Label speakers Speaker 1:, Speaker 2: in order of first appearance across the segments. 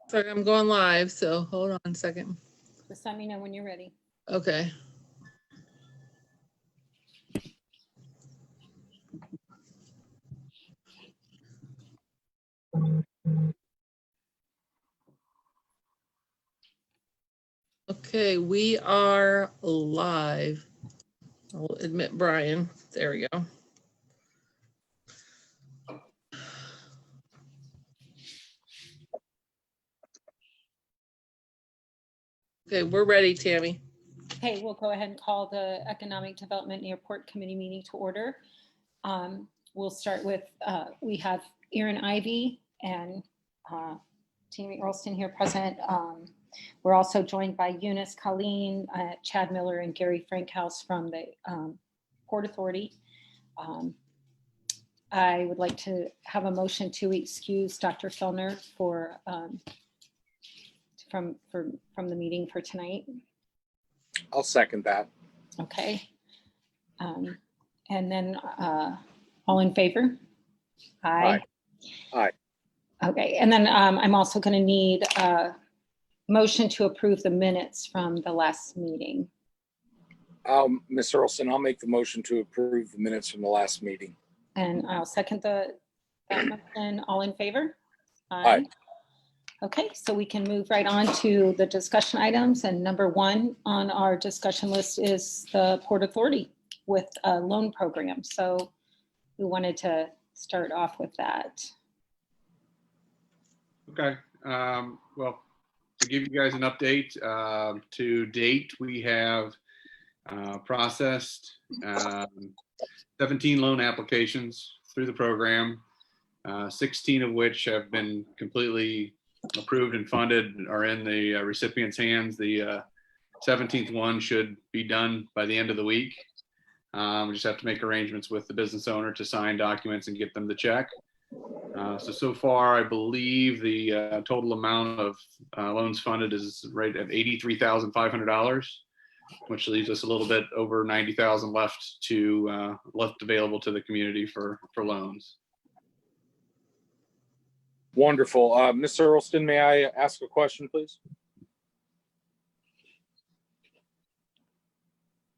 Speaker 1: Sorry, I'm going live, so hold on a second.
Speaker 2: Just let me know when you're ready.
Speaker 1: Okay. Okay, we are live. I'll admit Brian. There we go. Okay, we're ready, Tammy.
Speaker 2: Okay, we'll go ahead and call the Economic Development and Airport Committee meeting to order. We'll start with, we have Erin Ivy and Tammy Earlston here present. We're also joined by Eunice Colleen, Chad Miller, and Gary Frankhouse from the Port Authority. I would like to have a motion to excuse Dr. Fellner from the meeting for tonight.
Speaker 3: I'll second that.
Speaker 2: Okay. And then all in favor? Aye.
Speaker 3: Aye.
Speaker 2: Okay, and then I'm also going to need a motion to approve the minutes from the last meeting.
Speaker 3: Ms. Earlston, I'll make the motion to approve the minutes from the last meeting.
Speaker 2: And I'll second that motion. All in favor?
Speaker 3: Aye.
Speaker 2: Okay, so we can move right on to the discussion items. And number one on our discussion list is the Port Authority with a loan program. So we wanted to start off with that.
Speaker 4: Okay, well, to give you guys an update, to date, we have processed 17 loan applications through the program, 16 of which have been completely approved and funded, are in the recipient's hands. The 17th one should be done by the end of the week. We just have to make arrangements with the business owner to sign documents and get them the check. So far, I believe the total amount of loans funded is right at $83,500, which leaves us a little bit over $90,000 left available to the community for loans.
Speaker 3: Wonderful. Mr. Earlston, may I ask a question, please?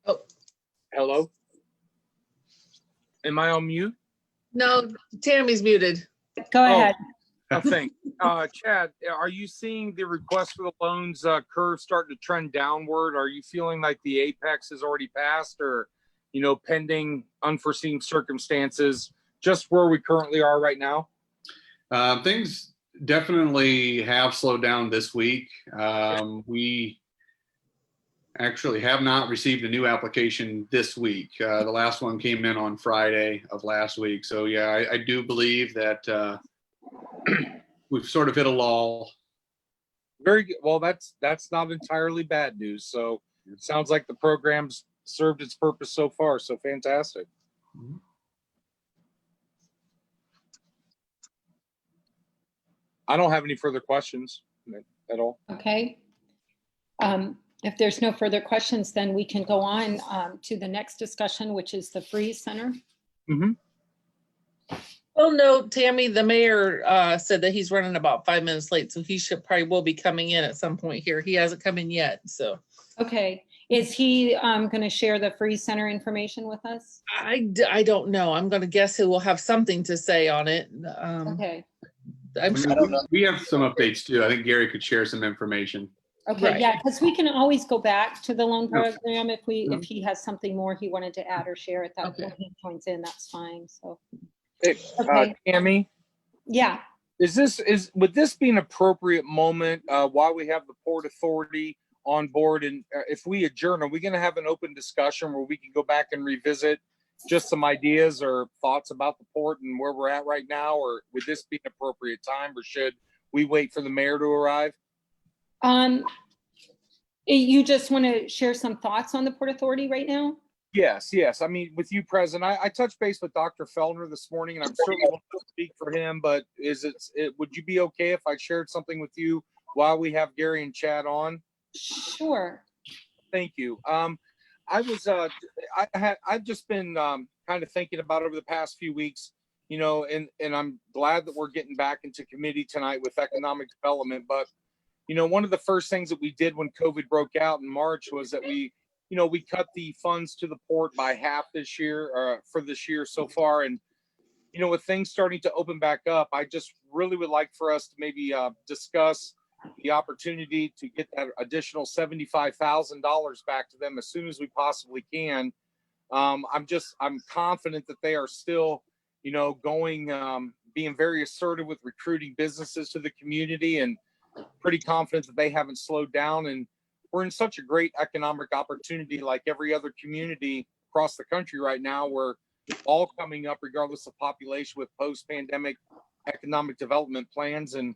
Speaker 1: Oh.
Speaker 3: Hello? Am I on mute?
Speaker 1: No, Tammy's muted.
Speaker 2: Go ahead.
Speaker 3: Thanks. Chad, are you seeing the request for the loans curve starting to trend downward? Are you feeling like the apex has already passed, or, pending unforeseen circumstances, just where we currently are right now?
Speaker 4: Things definitely have slowed down this week. We actually have not received a new application this week. The last one came in on Friday of last week. So yeah, I do believe that we've sort of hit a lull.
Speaker 3: Very good. Well, that's not entirely bad news. So it sounds like the program's served its purpose so far. So fantastic.
Speaker 4: Mm-hmm.
Speaker 3: I don't have any further questions at all.
Speaker 2: Okay. If there's no further questions, then we can go on to the next discussion, which is the Freeze Center.
Speaker 3: Mm-hmm.
Speaker 1: Well, no, Tammy, the mayor said that he's running about 5 minutes late, so he will be coming in at some point here. He hasn't come in yet, so.
Speaker 2: Okay. Is he going to share the Freeze Center information with us?
Speaker 1: I don't know. I'm going to guess he will have something to say on it.
Speaker 2: Okay.
Speaker 1: I'm sure.
Speaker 4: We have some updates too. I think Gary could share some information.
Speaker 2: Okay,
Speaker 1: Right.
Speaker 2: yeah, because we can always go back to the loan program if he has something more he wanted to add or share at that point. He joins in, that's fine. So, okay.
Speaker 3: Tammy,
Speaker 2: Yeah.
Speaker 3: would this be an appropriate moment while we have the Port Authority on board, and if we adjourn, are we going to have an open discussion where we can go back and revisit just some ideas or thoughts about the port and where we're at right now, or would this be an appropriate time, or should we wait for the mayor to arrive?
Speaker 2: You just want to share some thoughts on the Port Authority right now?
Speaker 3: Yes. I mean, with you present, I touched base with Dr. Fellner this morning, and I'm certainly won't speak for him, but would you be okay if I shared something with you while we have Gary and Chad on?
Speaker 2: Sure.
Speaker 3: Thank you. I've just been kind of thinking about over the past few weeks, and I'm glad that we're getting back into committee tonight with economic development. But, one of the first things that we did when COVID broke out in March was that we cut the funds to the port by half this year, for this year so far. And, with things starting to open back up, I just really would like for us to maybe discuss the opportunity to get that additional $75,000 back to them as soon as we possibly can. I'm confident that they are still, being very assertive with recruiting businesses to the community, and pretty confident that they haven't slowed down. And we're in such a great economic opportunity, like every other community across the country right now. We're all coming up regardless of population with post-pandemic economic development plans. And,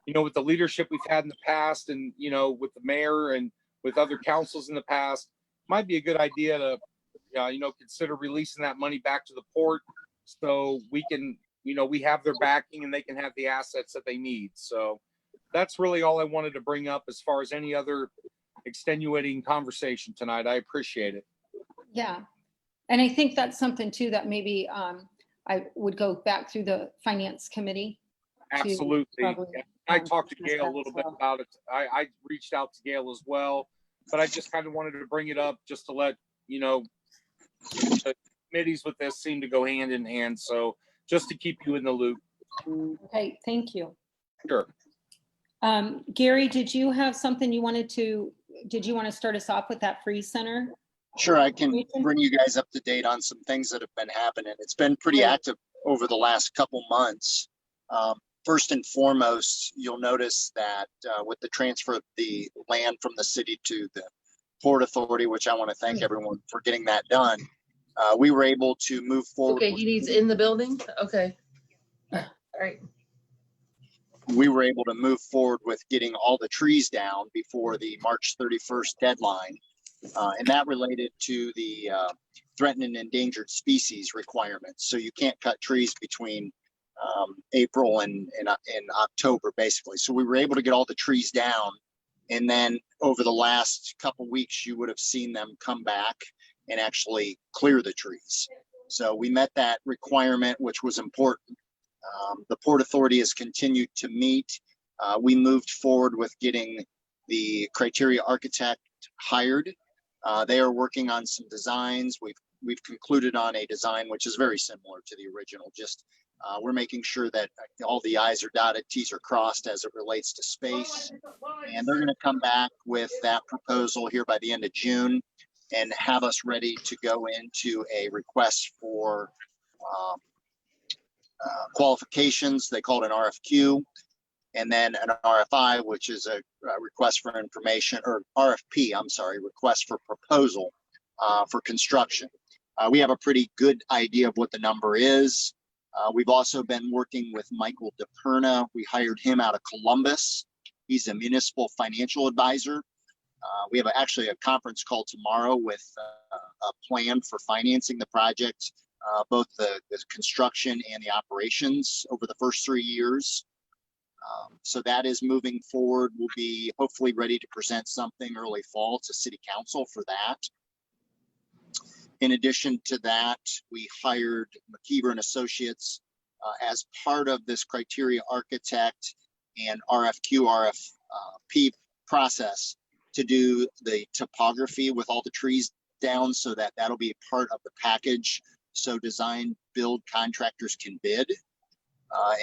Speaker 3: with the leadership we've had in the past, and, with the mayor and with other councils in the past, might be a good idea to, consider releasing that money back to the port so we can, we have their backing and they can have the assets that they need. So that's really all I wanted to bring up as far as any other extenuating conversation tonight. I appreciate it.
Speaker 2: Yeah. And I think that's something too that maybe I would go back through the finance committee.
Speaker 3: Absolutely.
Speaker 2: Probably,
Speaker 3: I talked to Gail a
Speaker 2: discuss
Speaker 3: little bit
Speaker 2: well.
Speaker 3: about it. I reached out to Gail as well, but I just kind of wanted to bring it up just to let, the committees with this seem to go hand in hand. So just to keep you in the loop.
Speaker 2: Okay, thank you.
Speaker 3: Sure.
Speaker 2: Gary, did you have something did you want to start us off with that free center?
Speaker 5: Sure, I can bring you guys up to date on some things that have been happening. It's been pretty active over the last couple months. First and foremost, you'll notice that with the transfer of the land from the city to the Port Authority, which I want to thank everyone for getting that done, we were able to move forward.
Speaker 1: Okay, he needs in the building? Okay. All right.
Speaker 5: We were able to move forward with getting all the trees down before the March 31st deadline. And that related to the threatened and endangered species requirements. So you can't cut trees between April and October, basically. So we were able to get all the trees down. And then over the last couple weeks, you would have seen them come back and actually clear the trees. So we met that requirement, which was important. The Port Authority has continued to meet. We moved forward with getting the criteria architect hired. They are working on some designs. We've concluded on a design which is very similar to the original. Just we're making sure that all the I's are dotted, T's are crossed as it relates to space. And they're going to come back with that proposal here by the end of June and have us ready to go into a request for qualifications. They call it an RFQ, and then an RFI, which is a request for information, or RFP, I'm sorry, request for proposal for construction. We have a pretty good idea of what the number is. We've also been working with Michael DePerna. We hired him out of Columbus. He's a municipal financial advisor. We have actually a conference call tomorrow with a plan for financing the project, both the construction and the operations over the first 3 years. So that is moving forward. We'll be hopefully ready to present something early fall to City Council for that. In addition to that, we hired McKeever and Associates as part of this criteria architect and RFQ, RFP process to do the topography with all the trees down, so that that'll be part of the package, so design build contractors can bid.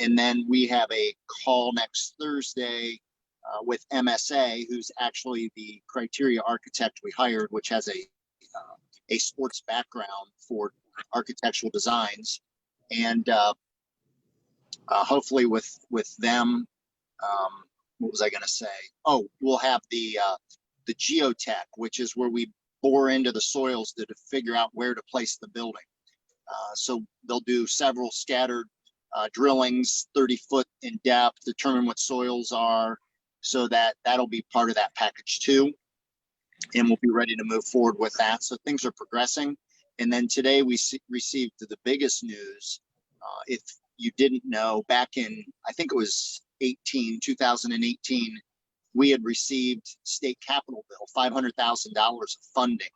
Speaker 5: And then we have a call next Thursday with MSA, who's actually the criteria architect we hired, which has a sports background for architectural designs. And hopefully with them, what was I going to say? Oh, we'll have the geotech, which is where we bore into the soils to figure out where to place the building. So they'll do several scattered drillings, 30 foot in depth, determine what soils are, so that'll be part of that package too. And we'll be ready to move forward with that. So things are progressing. And then today we received the biggest news. If you didn't know, back in, I think it was 2018, we had received state capital bill, $500,000 of funding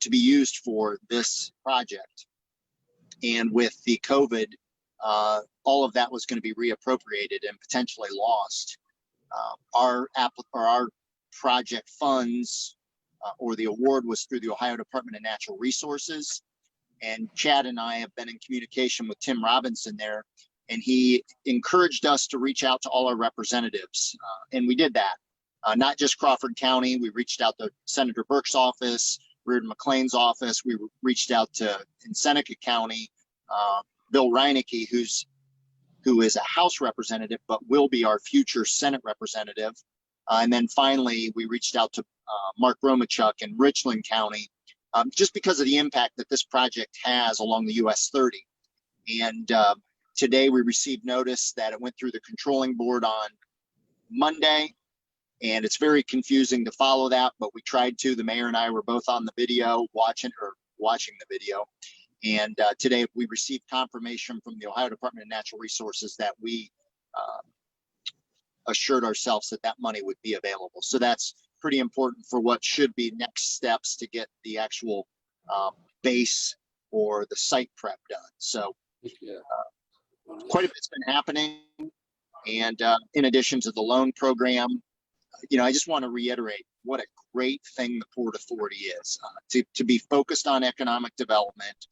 Speaker 5: to be used for this project. And with the COVID all of that was going to be reappropriated and potentially lost. Our project funds or the award was through the Ohio Department of Natural Resources. And Chad and I have been in communication with Tim Robinson there, and he encouraged us to reach out to all our representatives. And we did that. Not just Crawford County. We reached out to Senator Burke's office, Reardon McLean's office. We reached out to, in Seneca County, Bill Reinecke, who is a House representative, but will be our future Senate representative. And then finally, we reached out to Mark Romachuk in Richland County, just because of the impact that this project has along the US 30. And today we received notice that it went through the controlling board on Monday. And it's very confusing to follow that, but we tried to. The mayor and I were both on the video watching the video. And today we received confirmation from the Ohio Department of Natural Resources that we assured ourselves that that money would be available. So that's pretty important for what should be next steps to get the actual base or the site prep done. So quite a bit's been happening. And in addition to the loan program, I just want to reiterate what a great thing the Port Authority is, to be focused on economic development,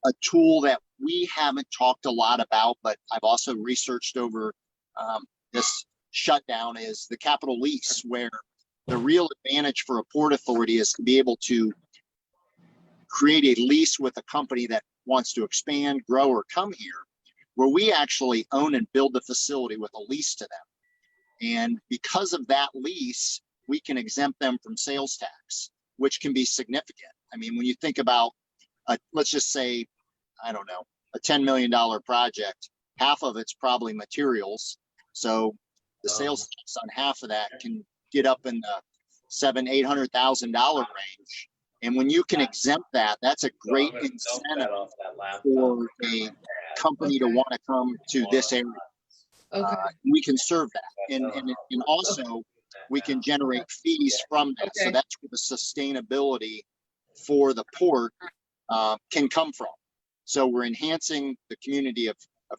Speaker 5: a tool that we haven't talked a lot about, but I've also researched over this shutdown is the capital lease, where the real advantage for a Port Authority is to be able to create a lease with a company that wants to expand, grow, or come here, where we actually own and build the facility with a lease to them. And because of that lease, we can exempt them from sales tax, which can be significant. I mean, when you think about, let's just say, I don't know, a $10 million project, half of it's probably materials. So the sales tax on half of that can get up in the $700,000-800,000 range. And when you can exempt that, that's a great incentive for a company to want to come to this area.
Speaker 1: Okay.
Speaker 5: We can serve that, and also we can generate fees from that.
Speaker 1: Okay.
Speaker 5: So that's where the sustainability for the port can come from. So we're enhancing the community of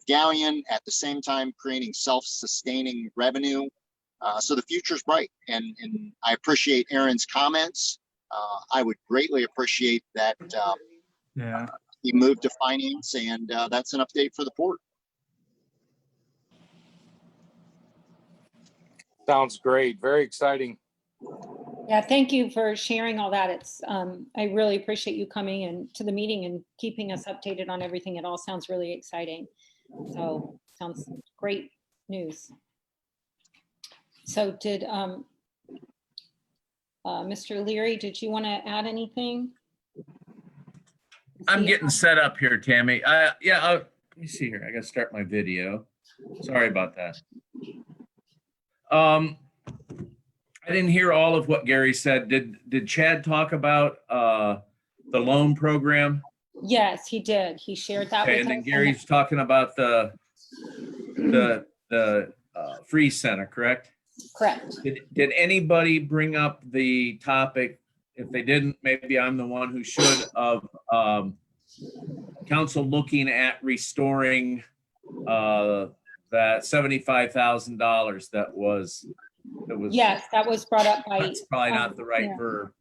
Speaker 5: Galion, at the same time creating self-sustaining revenue. So the future's bright, and I appreciate Aaron's comments. I would greatly appreciate that he moved to finance, and that's an update for the port.
Speaker 3: Sounds great. Very exciting.
Speaker 2: Yeah, thank you for sharing all that. It's I really appreciate you coming and to the meeting and keeping us updated on everything. It all sounds really exciting. So sounds great news. So did Mr. Leary, did you want to add anything?
Speaker 6: I'm getting set up here, Tammy. Let me see here. I gotta start my video. Sorry about that. I didn't hear all of what Gary said. Did Chad talk about the loan program?
Speaker 2: Yes, he did. He shared that
Speaker 6: Okay,
Speaker 2: with
Speaker 6: and then
Speaker 2: us.
Speaker 6: Gary's talking about the free center, correct?
Speaker 2: Correct.
Speaker 6: Did anybody bring up the topic? If they didn't, maybe I'm the one who should, of council looking at restoring that $75,000 that was.
Speaker 2: Yes, that was brought up by.
Speaker 6: That's probably not the right
Speaker 2: yeah.
Speaker 6: verb.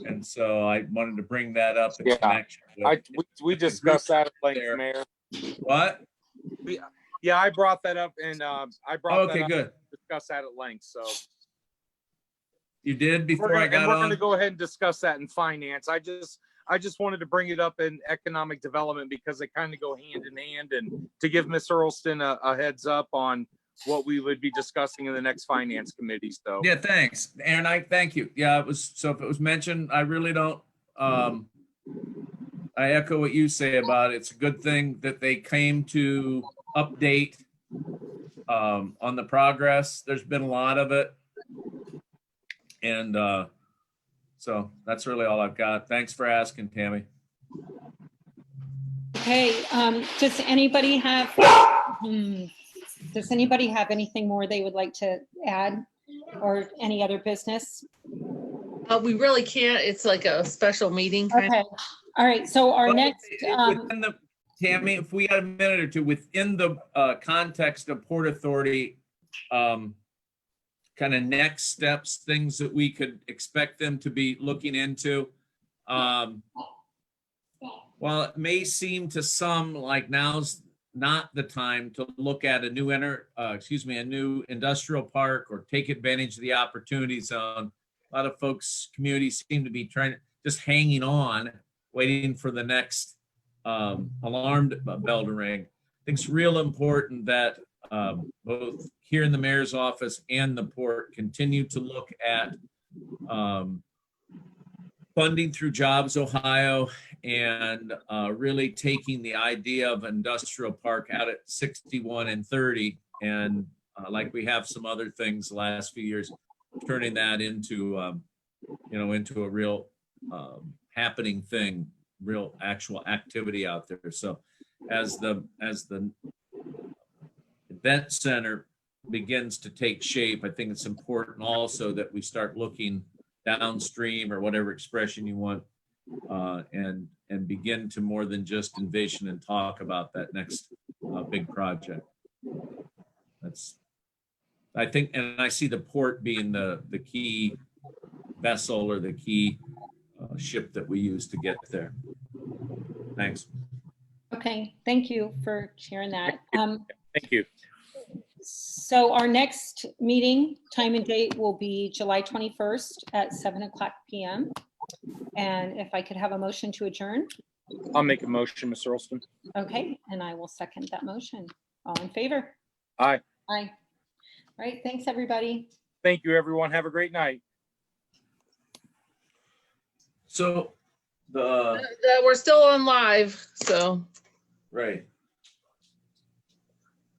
Speaker 6: And so I wanted to bring that up in
Speaker 3: Yeah.
Speaker 6: connection with.
Speaker 3: We discussed that at length,
Speaker 6: there.
Speaker 3: Mayor.
Speaker 6: What?
Speaker 3: Yeah, I brought that up, and I brought that
Speaker 6: Okay,
Speaker 3: up.
Speaker 6: good.
Speaker 3: Discuss that at length. So
Speaker 6: You did before I
Speaker 3: we're
Speaker 6: got
Speaker 3: going to
Speaker 6: on?
Speaker 3: go ahead and discuss that in finance. I just wanted to bring it up in economic development because they kind of go hand in hand, and to give Ms. Earlston a heads up on what we would be discussing in the next finance committee. So
Speaker 6: Yeah, thanks. Aaron, I thank you. Yeah, it was, so if it was mentioned, I really don't, I echo what you say about it. It's a good thing that they came to update on the progress. There's been a lot of it. And so that's really all I've got. Thanks for asking, Tammy.
Speaker 2: Okay, does anybody have anything more they would like to add, or any other business?
Speaker 1: We really can't. It's like a special meeting.
Speaker 2: Okay, all right, so our
Speaker 6: Well,
Speaker 2: next,
Speaker 6: Tammy, if we got a minute or two within the context of Port Authority, kind of next steps, things that we could expect them to be looking into. While it may seem to some like now's not the time to look at a new a new industrial park or take advantage of the opportunity zone, a lot of folks, communities seem to be just hanging on, waiting for the next alarm bell to ring. I think it's real important that both here in the mayor's office and the port continue to look at funding through Jobs Ohio and really taking the idea of industrial park out at 61 and 30. And like we have some other things the last few years, turning that into, into a real happening thing, real actual activity out there. So as the event center begins to take shape, I think it's important also that we start looking downstream, or whatever expression you want, and begin to more than just envision and talk about that next big project. I think, and I see the port being the key vessel or the key ship that we use to get there. Thanks.
Speaker 2: Okay, thank you for sharing that.
Speaker 3: Thank you.
Speaker 2: So our next meeting time and date will be July 21st at 7:00 p.m. And if I could have a motion to adjourn.
Speaker 3: I'll make a motion, Ms. Earlston.
Speaker 2: Okay, and I will second that motion. All in favor?
Speaker 3: Aye.
Speaker 2: Aye. All right, thanks, everybody.
Speaker 3: Thank you, everyone. Have a great night.
Speaker 6: So
Speaker 1: That we're still on live, so.
Speaker 6: right.